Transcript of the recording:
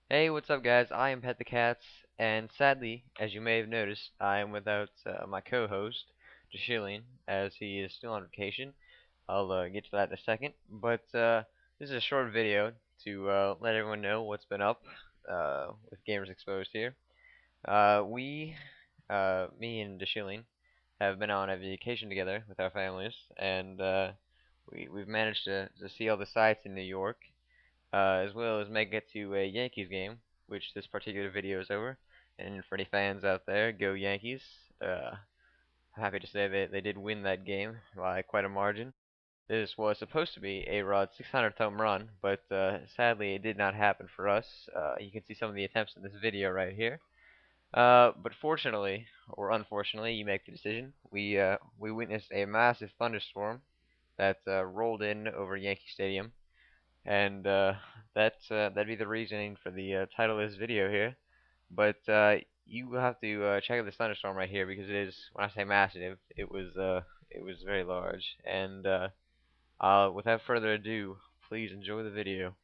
Hey, what's up, guys? I am PetTheCats, and sadly, as you may have noticed, I am without my co-host, Schilling, as he is still on vacation. I'll get to that in a second, but this is a short video to let everyone know what's been up with Gamers Exposed here. Me and Schilling, have been on a vacation together with our families, and we've managed to see all the sights in New York as well as make it to a Yankees game, which this particular video is over. And for any fans out there, go Yankees. Uh, Happy to say they did win that game by quite a margin. This was supposed to be A-Rod's 600th home run, but sadly it did not happen for us. You can see some of the attempts in this video right here. But fortunately, or unfortunately, you make the decision. We witnessed a massive thunderstorm that rolled in over Yankee Stadium. And that'd be the reasoning for the title of this video here. But you have to check out this thunderstorm right here because it is, when I say massive, it was very large. And without further ado, please enjoy the video.